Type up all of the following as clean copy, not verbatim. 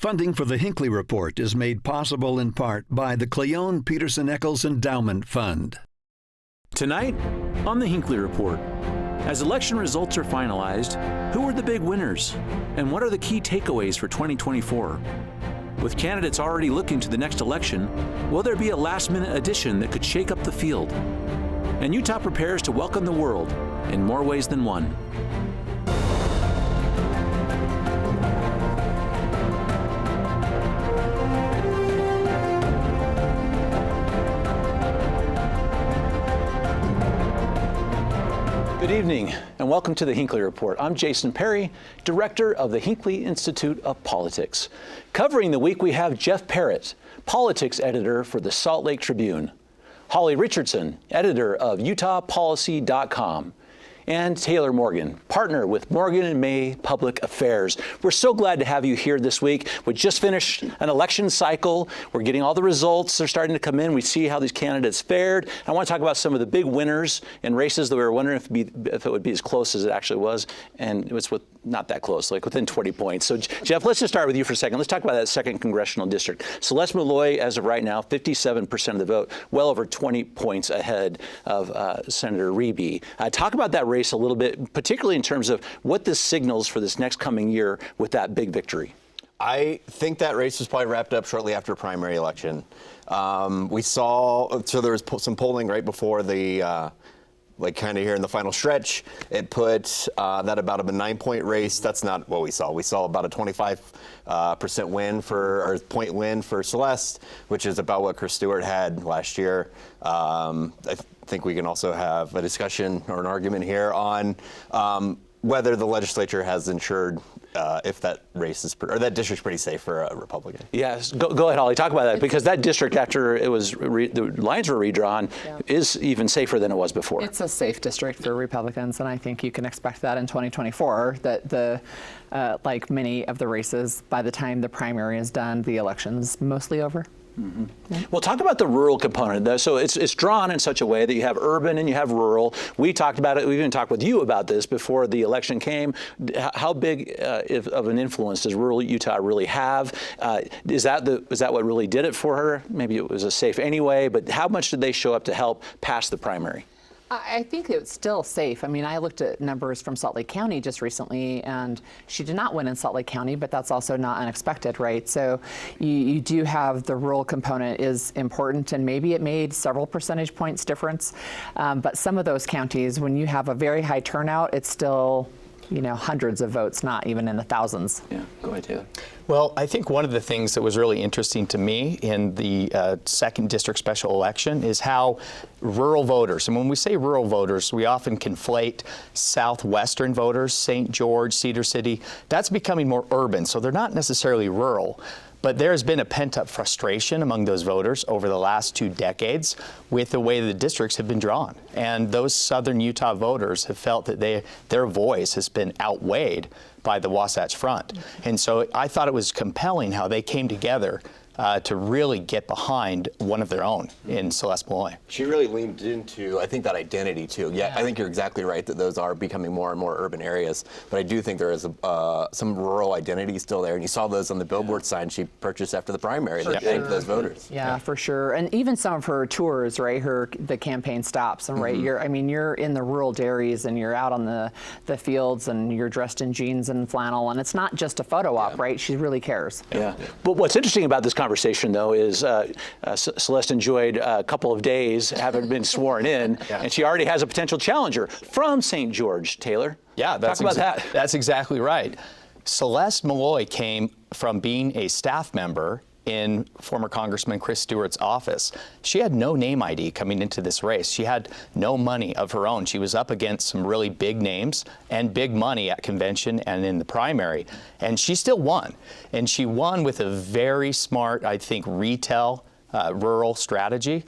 Funding for the Hinckley Report is made possible in part by the Cleone Peterson Eccles Endowment Fund. Tonight on the Hinckley Report, as election results are finalized, who are the big winners? And what are the key takeaways for 2024? With candidates already looking to the next election, will there be a last-minute addition that could shake up the field? And Utah prepares to welcome the world in more ways than one. Good evening, and welcome to the Hinckley Report. I'm Jason Perry, director of the Hinckley Institute of Politics. Covering the week, we have Jeff Parrott, politics editor for the Salt Lake Tribune, Holly Richardson, editor of UtahPolicy.com, and Taylor Morgan, partner with Morgan & May Public Affairs. We're so glad to have you here this week. We just finished an election cycle. We're getting all the results. They're starting to come in. We see how these candidates fared. I want to talk about some of the big winners in races that we were wondering if it would be as close as it actually was. And it was not that close, like within 20 points. So, Jeff, let's just start with you for a second. Let's talk about that second congressional district. Celeste Malloy, as of right now, 57% of the vote, well over 20 points ahead of Senator Reeby. Talk about that race a little bit, particularly in terms of what this signals for this next coming year with that big victory. I think that race was probably wrapped up shortly after a primary election. We saw, so there was some polling right before the like kind of here in the final stretch. It put that about a 9-point race. That's not what we saw. We saw about a 25% win or point win for Celeste, which is about what Chris Stewart had last year. I think we can also have a discussion or an argument here on whether the legislature has ensured if that race is or that district's pretty safe for a Republican. Yes, go ahead, Holly. Talk about that, because that district, after it was the lines were redrawn, is even safer than it was before. It's a safe district for Republicans, and I think you can expect that in 2024. That the like many of the races, by the time the primary is done, the election's mostly over. Mm-hmm. Yeah. Well, talk about the rural component. So it's drawn in such a way that you have urban and you have rural. We talked about it. We even talked with you about this before the election came. How big of an influence does rural Utah really have? Is that what really did it for her? Maybe it was a safe anyway, but how much did they show up to help pass the primary? I think it's still safe. I mean, I looked at numbers from Salt Lake County just recently, and she did not win in Salt Lake County, but that's also not unexpected, right? So you do have the rural component is important, and maybe it made several percentage points difference. But some of those counties, when you have a very high turnout, it's still, hundreds of votes, not even in the thousands. Yeah, go ahead, Taylor. Well, I think one of the things that was really interesting to me in the second district special election is how rural voters, and when we say rural voters, we often conflate southwestern voters, St. George, Cedar City. That's becoming more urban, so they're not necessarily rural. But there's been a pent-up frustration among those voters over the last 2 decades with the way the districts have been drawn. And those southern Utah voters have felt that their voice has been outweighed by the Wasatch Front. And so I thought it was compelling how they came together to really get behind one of their own in Celeste Malloy. She really leaned into, I think, that identity too. Yeah, I think you're exactly right that those are becoming more and more urban areas. But I do think there is some rural identity still there. And you saw those on the billboard sign she purchased after the primary that thanked those voters. Yeah, for sure. And even some of her tours, right? The campaign stops, and right, you're in the rural dairies, and you're out on the fields, and you're dressed in jeans and flannel, and it's not just a photo op, right? She really cares. Yeah. But what's interesting about this conversation, though, is Celeste enjoyed a couple of days having been sworn in, and she already has a potential challenger from St. George. Taylor? Yeah, talk about that. That's exactly right. Celeste Malloy came from being a staff member in former Congressman Chris Stewart's office. She had no name ID coming into this race. She had no money of her own. She was up against some really big names and big money at convention and in the primary, and she still won. And she won with a very smart, I think, retail, rural strategy,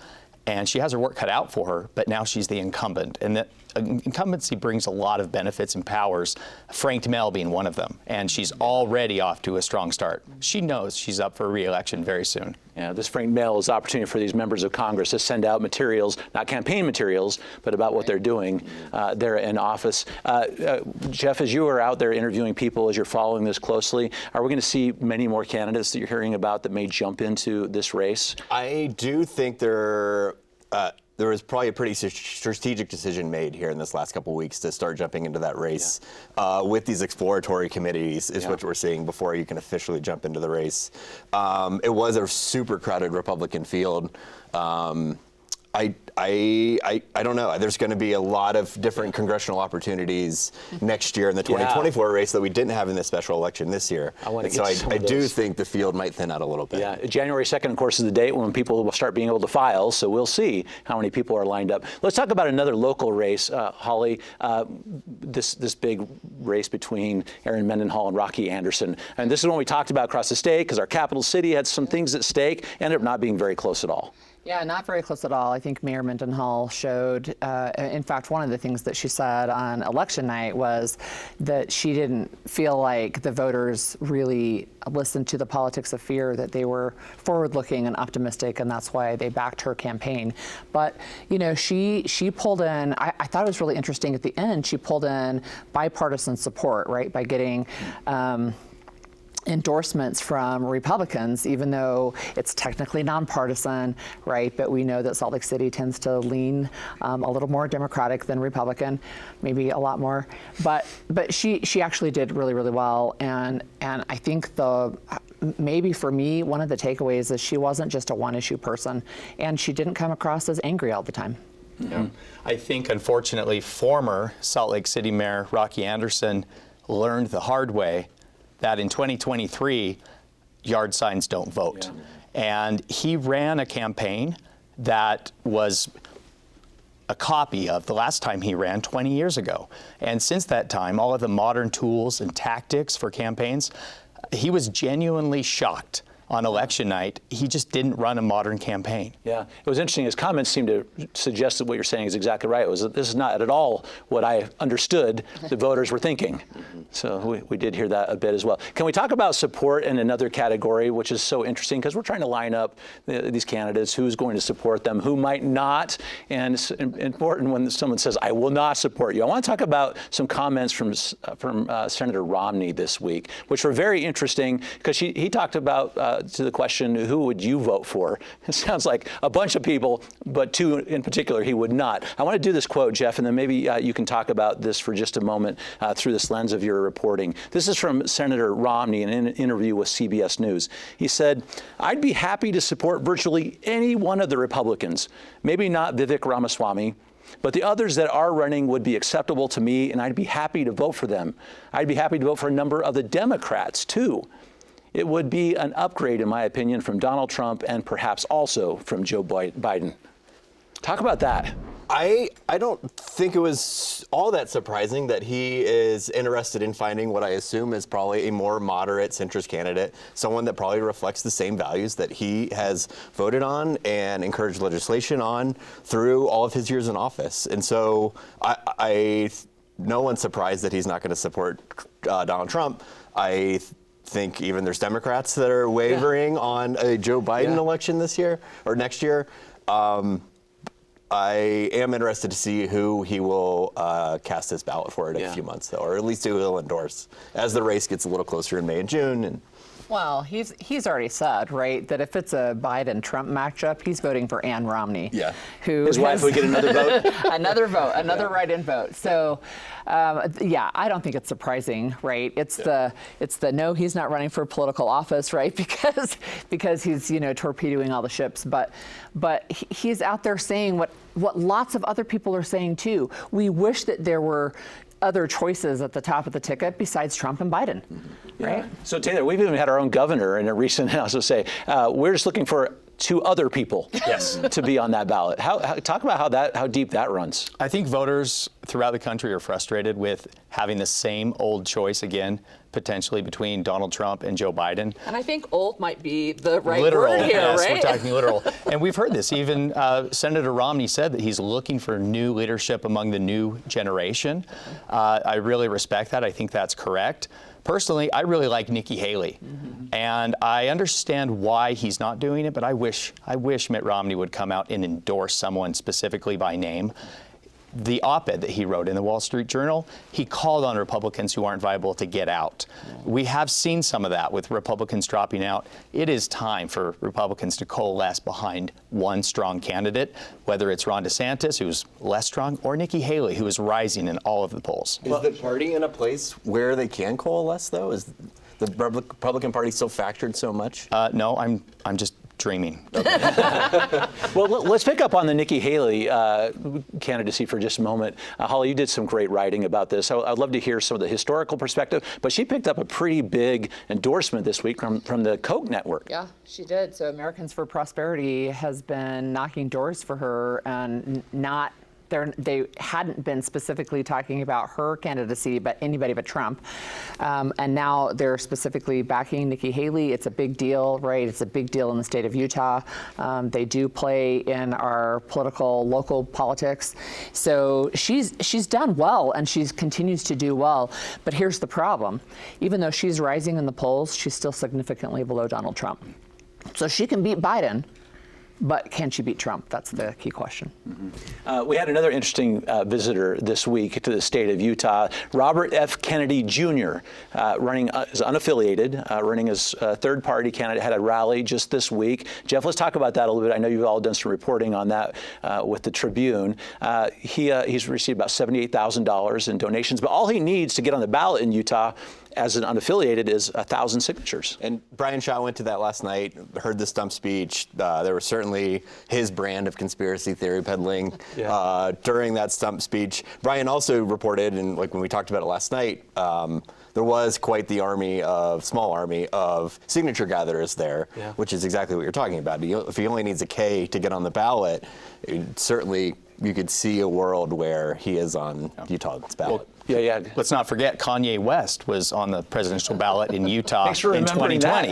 and she has her work cut out for her, but now she's the incumbent. And incumbency brings a lot of benefits and powers, Frank Mel being one of them. And she's already off to a strong start. She knows she's up for re-election very soon. Yeah, this Frank Mel is an opportunity for these members of Congress to send out materials, not campaign materials, but about what they're doing there in office. Jeff, as you are out there interviewing people, as you're following this closely, are we going to see many more candidates that you're hearing about that may jump into this race? I do think there was probably a pretty strategic decision made here in this last couple of weeks to start jumping into that race with these exploratory committees is what we're seeing before you can officially jump into the race. It was a super crowded Republican field. I don't know. There's going to be a lot of different congressional opportunities next year in the 2024 race that we didn't have in this special election this year. I do think the field might thin out a little bit. Yeah, January 2nd, of course, is the date when people will start being able to file, so we'll see how many people are lined up. Let's talk about another local race, Holly, this big race between Erin Mendenhall and Rocky Anderson. And this is one we talked about across the state because our capital city had some things at stake, ended up not being very close at all. Yeah, not very close at all. I think Mayor Mendenhall showed, in fact, one of the things that she said on election night was that she didn't feel like the voters really listened to the politics of fear, that they were forward-looking and optimistic, and that's why they backed her campaign. But, you know, she pulled in, I thought it was really interesting at the end, she pulled in bipartisan support, right, by getting endorsements from Republicans, even though it's technically nonpartisan, right? But we know that Salt Lake City tends to lean a little more Democratic than Republican, maybe a lot more. But she actually did really, really well, and I think maybe for me, one of the takeaways is she wasn't just a one-issue person, and she didn't come across as angry all the time. Yeah. I think, unfortunately, former Salt Lake City Mayor Rocky Anderson learned the hard way that in 2023, yard signs don't vote. Yeah. And he ran a campaign that was a copy of the last time he ran 20 years ago. And since that time, all of the modern tools and tactics for campaigns, he was genuinely shocked on election night. He just didn't run a modern campaign. Yeah, it was interesting. His comments seemed to suggest that what you're saying is exactly right. It was that this is not at all what I understood the voters were thinking. So we did hear that a bit as well. Can we talk about support in another category, which is so interesting because we're trying to line up these candidates, who's going to support them, who might not. And it's important when someone says, I will not support you. I want to talk about some comments from Senator Romney this week, which were very interesting because he talked about to the question, who would you vote for? It sounds like a bunch of people, but two in particular he would not. I want to do this quote, Jeff, and then maybe you can talk about this for just a moment through this lens of your reporting. This is from Senator Romney in an interview with CBS News. He said, I'd be happy to support virtually any one of the Republicans, maybe not Vivek Ramaswamy, but the others that are running would be acceptable to me, and I'd be happy to vote for them. I'd be happy to vote for a number of the Democrats, too. It would be an upgrade, in my opinion, from Donald Trump and perhaps also from Joe Biden. Talk about that. I don't think it was all that surprising that he is interested in finding what I assume is probably a more moderate centrist candidate, someone that probably reflects the same values that he has voted on and encouraged legislation on through all of his years in office. And so no one's surprised that he's not going to support Donald Trump. I think even there's Democrats that are wavering on a Joe Biden election this year or next year. I am interested to see who he will cast his ballot for in a few months, though, or at least who he'll endorse as the race gets a little closer in May and June. And well, he's already said, right, that if it's a Biden-Trump matchup, he's voting for Ann Romney. Yeah. Who his wife would get another vote? another write-in vote. So, I don't think it's surprising, right? It's the no, he's not running for political office, right? Because he's, torpedoing all the ships. But he's out there saying what lots of other people are saying, too. We wish that there were other choices at the top of the ticket besides Trump and Biden, right? So Taylor, we've even had our own governor in a recent also say, we're just looking for two other people to be on that ballot. Talk about how deep that runs. I think voters throughout the country are frustrated with having the same old choice again, potentially between Donald Trump and Joe Biden. And I think old might be the right Literal, word here, yes, right? we're talking literal. And we've heard this. Even Senator Romney said that he's looking for new leadership among the new generation. I really respect that. I think that's correct. Personally, I really like Nikki Haley, and I understand why he's not doing it, but I wish Mitt Romney would come out and endorse someone specifically by name. The op-ed that he wrote in the Wall Street Journal, he called on Republicans who aren't viable to get out. We have seen some of that with Republicans dropping out. It is time for Republicans to coalesce behind one strong candidate, whether it's Ron DeSantis, who's less strong, or Nikki Haley, who is rising in all of the polls. Is the party in a place where they can coalesce, though? Is the Republican Party so fractured so much? No, I'm just dreaming. Well, let's pick up on the Nikki Haley candidacy for just a moment. Holly, you did some great writing about this. I'd love to hear some of the historical perspective, but she picked up a pretty big endorsement this week from the Koch network. Yeah, she did. So Americans for Prosperity has been knocking doors for her and they hadn't been specifically talking about her candidacy, but anybody but Trump. And now they're specifically backing Nikki Haley. It's a big deal, right? It's a big deal in the state of Utah. They do play in our local politics. So she's done well, and she continues to do well. But here's the problem. Even though she's rising in the polls, she's still significantly below Donald Trump. So she can beat Biden, but can she beat Trump? That's the key question. We had another interesting visitor this week to the state of Utah, Robert F. Kennedy Jr., running as unaffiliated, running as a third-party candidate, had a rally just this week. Jeff, let's talk about that a little bit. I know you've all done some reporting on that with the Tribune. He's received about $78,000 in donations, but all he needs to get on the ballot in Utah as an unaffiliated is 1,000 signatures. And Brian Shaw went to that last night, heard the stump speech. There was certainly his brand of conspiracy theory peddling during that stump speech. Brian also reported, and like when we talked about it last night, there was quite the small army of signature gatherers there, which is exactly what you're talking about. If he only needs a K to get on the ballot, certainly you could see a world where he is on Utah's ballot. Let's not forget Kanye West was on the presidential ballot in Utah in 2020.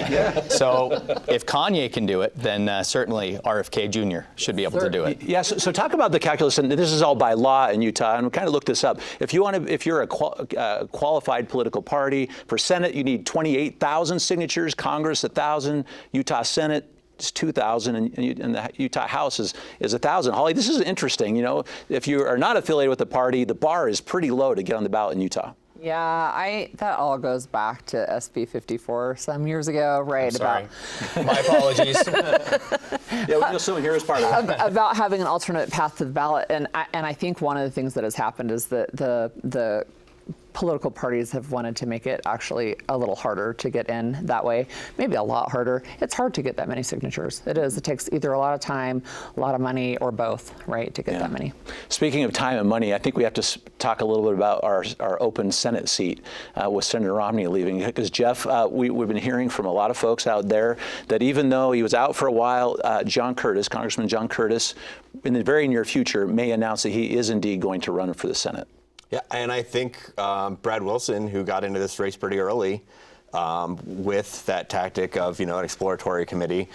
So if Kanye can do it, then certainly RFK Jr. should be able to do it. Yeah. So talk about the calculus, and this is all by law in Utah, and we kind of looked this up. If you're a qualified political party for Senate, you need 28,000 signatures. Congress 1,000. Utah Senate, it's 2,000, and the Utah House is 1,000. Holly, this is interesting. You know, if you are not affiliated with the party, the bar is pretty low to get on the ballot in Utah. Yeah, that all goes back to SB 54 some years ago, right? Sorry. My apologies. You'll soon hear as part of it. About having an alternate path to the ballot, and I think one of the things that has happened is that the political parties have wanted to make it actually a little harder to get in that way, maybe a lot harder. It's hard to get that many signatures. It is. It takes either a lot of time, a lot of money, or both, right, to get that many. Speaking of time and money, I think we have to talk a little bit about our open Senate seat with Senator Romney leaving. Because, Jeff, we've been hearing from a lot of folks out there that even though he was out for a while, Congressman John Curtis, in the very near future, may announce that he is indeed going to run for the Senate. Yeah, and I think Brad Wilson, who got into this race pretty early with that tactic of, an exploratory committee,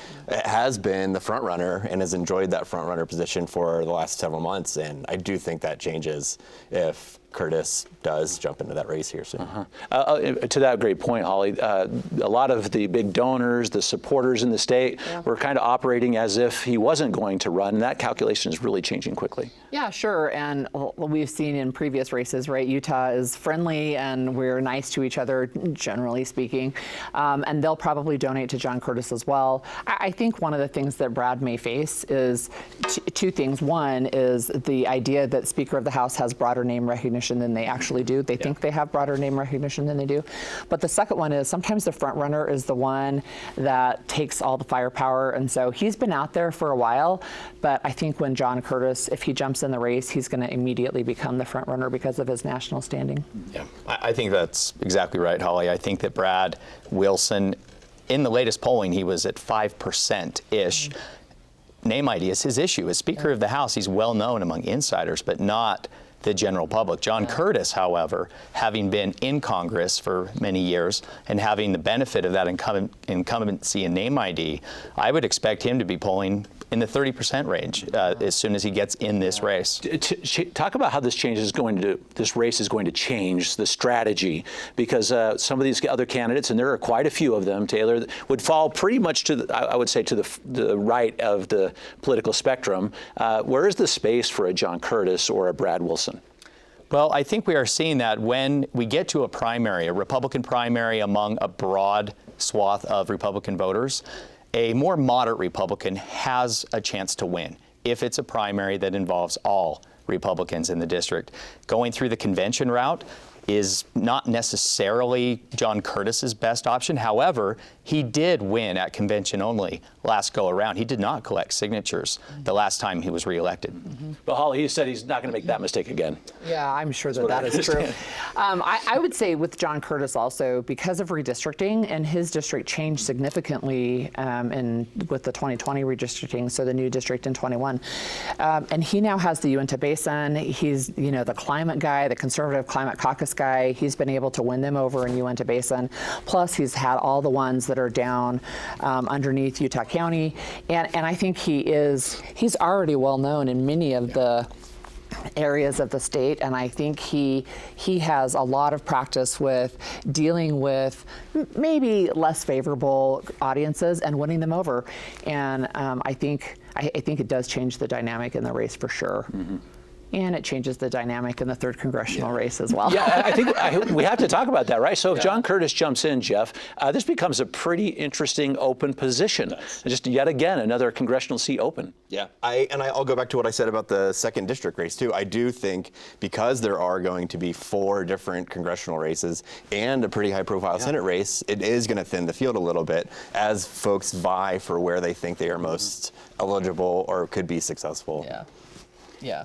has been the front runner and has enjoyed that front runner position for the last several months. And I do think that changes if Curtis does jump into that race here soon. To that great point, Holly, a lot of the big donors, the supporters in the state were kind of operating as if he wasn't going to run, and that calculation is really changing quickly. Yeah, sure, and we've seen in previous races, right, Utah is friendly and we're nice to each other, generally speaking, and they'll probably donate to John Curtis as well. I think one of the things that Brad may face is two things. One is the idea that Speaker of the House has broader name recognition than they actually do. They think they have broader name recognition than they do. But the second one is sometimes the front runner is the one that takes all the firepower. And so he's been out there for a while, but I think when John Curtis, if he jumps in the race, he's going to immediately become the front runner because of his national standing. Yeah, I think that's exactly right, Holly. I think that Brad Wilson, in the latest polling, he was at 5%-ish. Name ID is his issue. As Speaker of the House, he's well known among insiders, but not the general public. John Curtis, however, having been in Congress for many years and having the benefit of that incumbency and name ID, I would expect him to be polling in the 30% range as soon as he gets in this race. Talk about how this race is going to change the strategy, because some of these other candidates, and there are quite a few of them, Taylor, would fall pretty much to I would say to the right of the political spectrum. Where is the space for a John Curtis or a Brad Wilson? Well, I think we are seeing that when we get to a primary, a Republican primary among a broad swath of Republican voters, a more moderate Republican has a chance to win if it's a primary that involves all Republicans in the district. Going through the convention route is not necessarily John Curtis's best option. However, he did win at convention only last go around. He did not collect signatures the last time he was reelected. But Holly, he said he's not going to make that mistake again. Yeah, I'm sure that is true. I would say with John Curtis also, because of redistricting, and his district changed significantly with the 2020 redistricting, so the new district in 21. And he now has the Uinta Basin. He's the climate guy, the conservative climate caucus guy. He's been able to win them over in Uinta Basin. Plus, he's had all the ones that are down underneath Utah County. And I think he's already well known in many of the areas of the state, and I think he has a lot of practice with dealing with maybe less favorable audiences and winning them over. And I think it does change the dynamic in the race for sure. And it changes the dynamic in the 3rd congressional race as well. Yeah, I think we have to talk about that, right? So if John Curtis jumps in, Jeff, this becomes a pretty interesting open position. Just yet again, another congressional seat open. Yeah, I'll go back to what I said about the 2nd district race too. I do think because there are going to be 4 different congressional races and a pretty high-profile Senate race, it is going to thin the field a little bit as folks vie for where they think they are most eligible or could be successful. Yeah.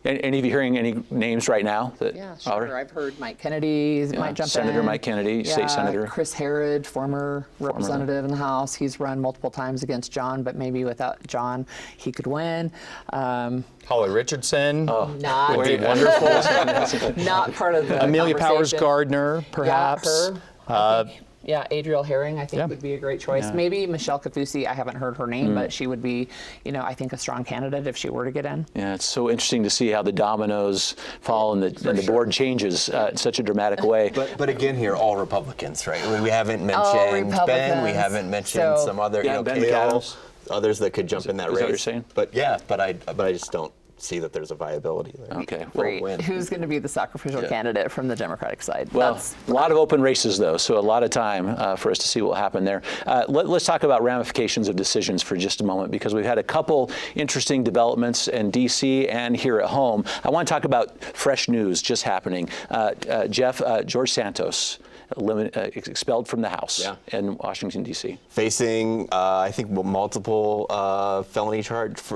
Any of you hearing any names right now? Yeah, sure. I've heard Mike Kennedy might jump in. Senator Mike Kennedy, state senator. Chris Herod, former representative in the House. He's run multiple times against John, but maybe without John, he could win. Holly Richardson Not would be wonderful. not part of the Amelia Powers conversation. Gardner, perhaps. Yeah, her. Yeah, Adriel Herring, I think, would be a great choice. Yeah. Maybe Michelle Kafusi, I haven't heard her name, but she would be, I think a strong candidate if she were to get in. Yeah, it's so interesting to see how the dominoes fall and the board changes in such a dramatic way. But again, here, all Republicans, right? We haven't mentioned Ben. We haven't mentioned some other, Ben Kale, McAdams. others that could jump in that race. Is that what you're saying? But I just don't see that there's a viability there. Okay. Great. Who's going to be the sacrificial candidate from the Democratic side? Well, a lot of open races, though, so a lot of time for us to see what will happen there. Let's talk about ramifications of decisions for just a moment, because we've had a couple interesting developments in D.C. and here at home. I want to talk about fresh news just happening. Jeff, George Santos, expelled from the House in Washington, D.C. Facing, I think, multiple felony charges,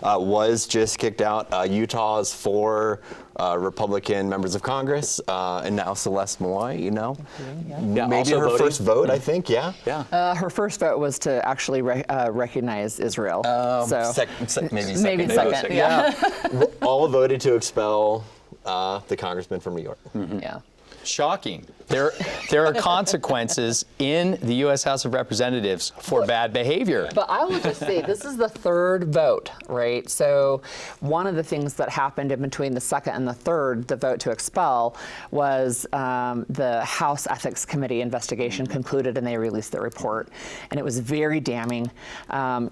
was just kicked out. Utah's 4 Republican members of Congress, and now Celeste Moy, maybe her first vote, I think, her first vote was to actually recognize Israel. Maybe second. Yeah. All voted to expel the congressman from New York. Yeah. Shocking. There are consequences in the U.S. House of Representatives for bad behavior. But I will just say, this is the 3rd vote, right? So one of the things that happened in between the 2nd and the 3rd, the vote to expel, was the House Ethics Committee investigation concluded, and they released their report. And it was very damning,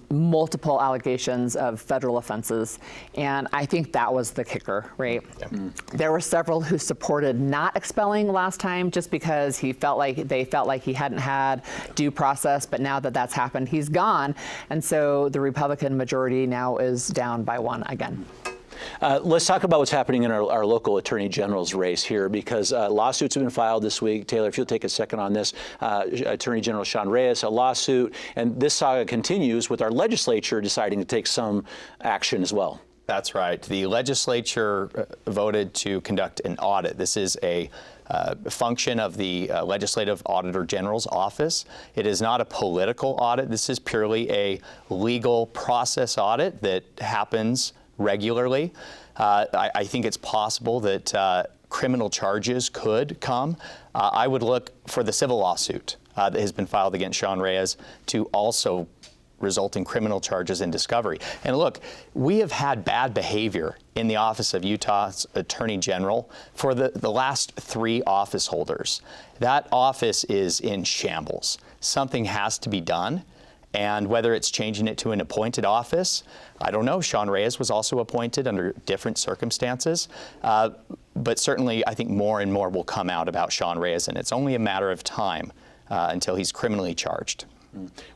multiple allegations of federal offenses. And I think that was the kicker, right? Yep. There were several who supported not expelling last time just because they felt like he hadn't had due process, but now that that's happened, he's gone. And so the Republican majority now is down by 1 again. Let's talk about what's happening in our local attorney general's race here, because lawsuits have been filed this week. Taylor, if you'll take a second on this. Attorney General Sean Reyes, a lawsuit, and this saga continues with our legislature deciding to take some action as well. That's right. The legislature voted to conduct an audit. This is a function of the Legislative Auditor General's office. It is not a political audit. This is purely a legal process audit that happens regularly. I think it's possible that criminal charges could come. I would look for the civil lawsuit that has been filed against Sean Reyes to also result in criminal charges and discovery. And look, we have had bad behavior in the office of Utah's Attorney General for the last 3 office holders. That office is in shambles. Something has to be done. And whether it's changing it to an appointed office, I don't know. Sean Reyes was also appointed under different circumstances. But certainly, I think more and more will come out about Sean Reyes, and it's only a matter of time until he's criminally charged.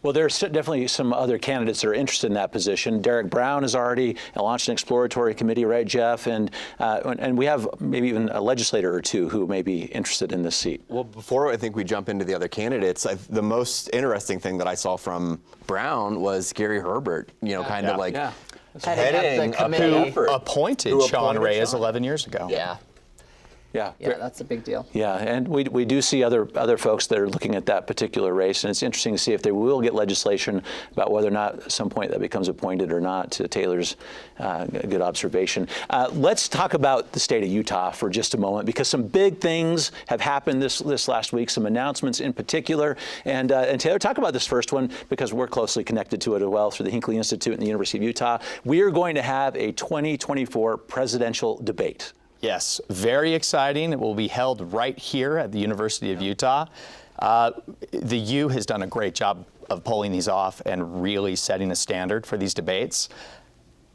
Well, there's definitely some other candidates that are interested in that position. Derek Brown has already launched an exploratory committee, right, Jeff? And we have maybe even a legislator or two who may be interested in this seat. Well, before I think we jump into the other candidates, the most interesting thing that I saw from Brown was Gary Herbert, kind of like Heading up the committee. who Appointed Sean Reyes Sean. 11 years ago. Yeah. Yeah. Yeah, that's a big deal. Yeah, and we do see other folks that are looking at that particular race, and it's interesting to see if they will get legislation about whether or not at some point that becomes appointed or not. To Taylor's good observation. Let's talk about the state of Utah for just a moment, because some big things have happened this last week, some announcements in particular. And Taylor, talk about this first one, because we're closely connected to it as well through the Hinckley Institute and the University of Utah. We are going to have a 2024 presidential debate. Yes, very exciting. It will be held right here at the University of Utah. The U has done a great job of pulling these off and really setting a standard for these debates.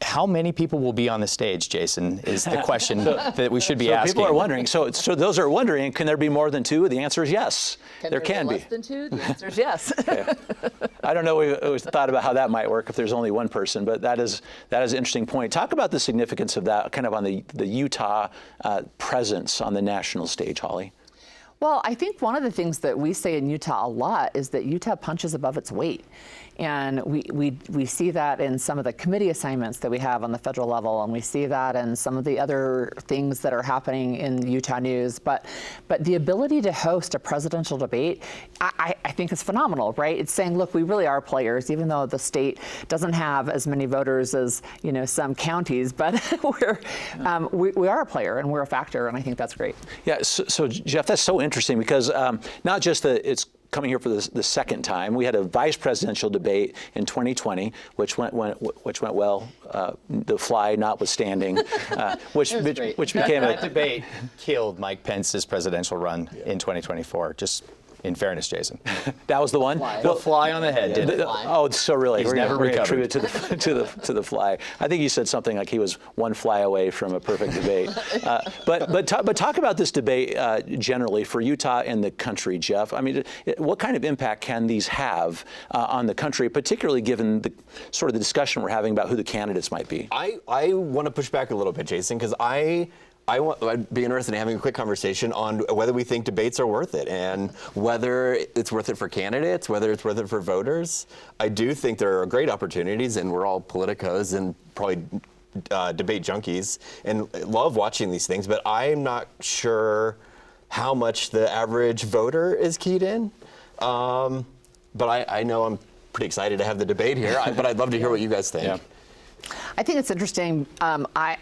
How many people will be on the stage, Jason, is the question that we should be asking. People are wondering. So those are wondering, can there be more than 2? The answer is yes. There can be. Less than 2? The answer is yes. I don't know. We thought about how that might work if there's only one person, but that is an interesting point. Talk about the significance of that, kind of on the Utah presence on the national stage, Holly. Well, I think one of the things that we say in Utah a lot is that Utah punches above its weight. And we see that in some of the committee assignments that we have on the federal level, and we see that in some of the other things that are happening in Utah news. But the ability to host a presidential debate, I think is phenomenal, right? It's saying, look, we really are players, even though the state doesn't have as many voters as some counties, but we are a player and we're a factor, and I think that's great. Yeah. So Jeff, that's so interesting, because not just that it's coming here for the second time. We had a vice presidential debate in 2020, which went well, the fly notwithstanding, which became that debate killed Mike Pence's presidential run in 2024. Just in fairness, Jason. That was the one? The fly on the head did it. Oh, so really? He's never we're recovered. Attribute to the fly. I think you said something like he was one fly away from a perfect debate. But talk about this debate generally for Utah and the country, Jeff. I mean, what kind of impact can these have on the country, particularly given the sort of the discussion we're having about who the candidates might be? I want to push back a little bit, Jason, because I'd be interested in having a quick conversation on whether we think debates are worth it, and whether it's worth it for candidates, whether it's worth it for voters. I do think there are great opportunities, and we're all politicos and probably debate junkies and love watching these things, but I'm not sure how much the average voter is keyed in. But I know I'm pretty excited to have the debate here, but I'd love to hear what you guys think. Yeah. I think it's interesting. I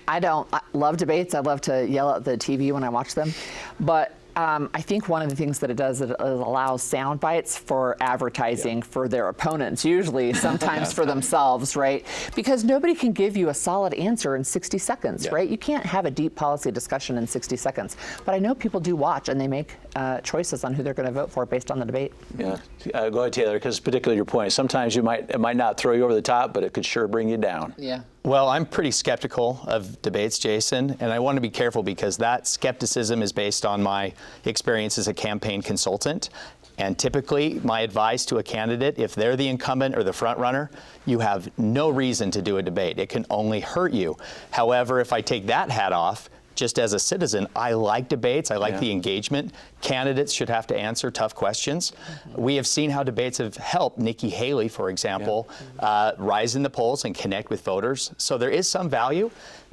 love debates. I love to yell at the TV when I watch them. But I think one of the things that it does is it allows sound bites for advertising for their opponents, usually, sometimes for themselves, right? Because nobody can give you a solid answer in 60 seconds, right? You can't have a deep policy discussion in 60 seconds. But I know people do watch, and they make choices on who they're going to vote for based on the debate. Yeah. Go ahead, Taylor, because particularly your point, sometimes it might not throw you over the top, but it could sure bring you down. Yeah. Well, I'm pretty skeptical of debates, Jason, and I want to be careful because that skepticism is based on my experience as a campaign consultant. And typically, my advice to a candidate, if they're the incumbent or the front runner, you have no reason to do a debate. It can only hurt you. However, if I take that hat off, just as a citizen, I like debates. I like the engagement. Candidates should have to answer tough questions. We have seen how debates have helped Nikki Haley, for example, rise in the polls and connect with voters. So there is some value.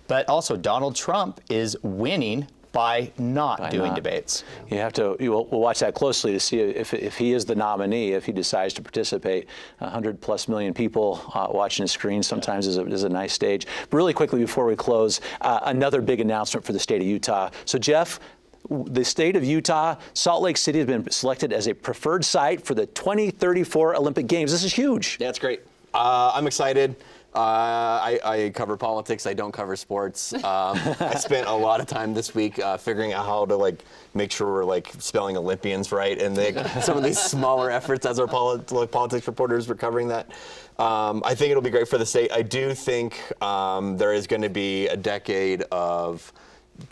But also, Donald Trump is winning by not doing debates. We'll watch that closely to see if he is the nominee, if he decides to participate. 100+ million people watching the screen sometimes is a nice stage. But really quickly before we close, another big announcement for the state of Utah. So Jeff, the state of Utah, Salt Lake City has been selected as a preferred site for the 2034 Olympic Games. This is huge. Yeah, it's great. I'm excited. I cover politics. I don't cover sports. I spent a lot of time this week figuring out how to make sure we're spelling Olympians right, and some of these smaller efforts as our politics reporters were covering that. I think it'll be great for the state. I do think there is going to be a decade of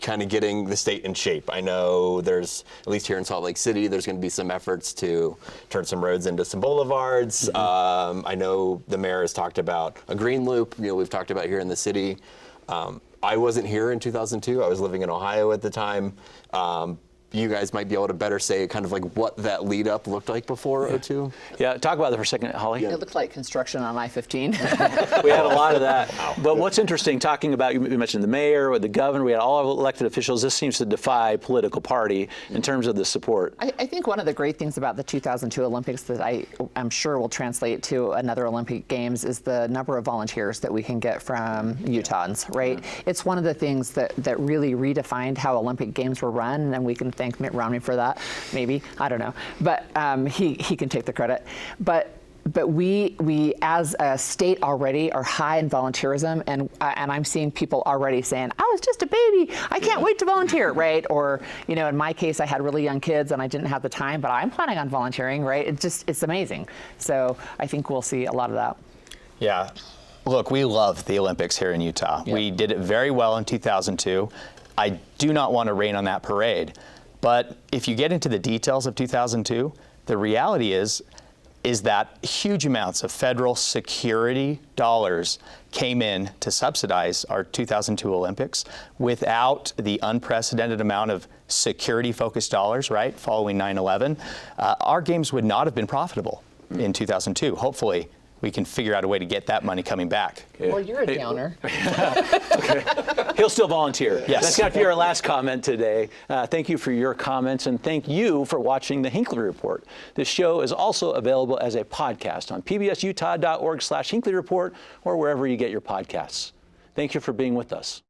kind of getting the state in shape. I know there's, at least here in Salt Lake City, there's going to be some efforts to turn some roads into some boulevards. I know the mayor has talked about a green loop. We've talked about here in the city. I wasn't here in 2002. I was living in Ohio at the time. You guys might be able to better say kind of what that lead up looked like before 2002. Yeah, talk about that for a second, Holly. It looked like construction on I-15. We had a lot of that. But what's interesting, talking about, you mentioned the mayor or the governor, we had all elected officials. This seems to defy political party in terms of the support. I think one of the great things about the 2002 Olympics that I'm sure will translate to another Olympic Games is the number of volunteers that we can get from Utahns, right? It's one of the things that really redefined how Olympic Games were run, and we can thank Mitt Romney for that, maybe, I don't know, but he can take the credit. But we as a state already are high in volunteerism, and I'm seeing people already saying, I was just a baby, I can't wait to volunteer, right? Or, in my case, I had really young kids and I didn't have the time, but I'm planning on volunteering, right? It's amazing. So I think we'll see a lot of that. Yeah. Look, we love the Olympics here in Utah. Yeah. We did it very well in 2002. I do not want to rain on that parade. But if you get into the details of 2002, the reality is that huge amounts of federal security dollars came in to subsidize our 2002 Olympics without the unprecedented amount of security-focused dollars, right, following 9/11. Our games would not have been profitable in 2002. Hopefully, we can figure out a way to get that money coming back. Well, you're a downer. Okay. He'll still volunteer. Yes. That's got to be our last comment today. Thank you for your comments, and thank you for watching the Hinckley Report. This show is also available as a podcast on pbsutah.org/Hinckley Report or wherever you get your podcasts. Thank you for being with us.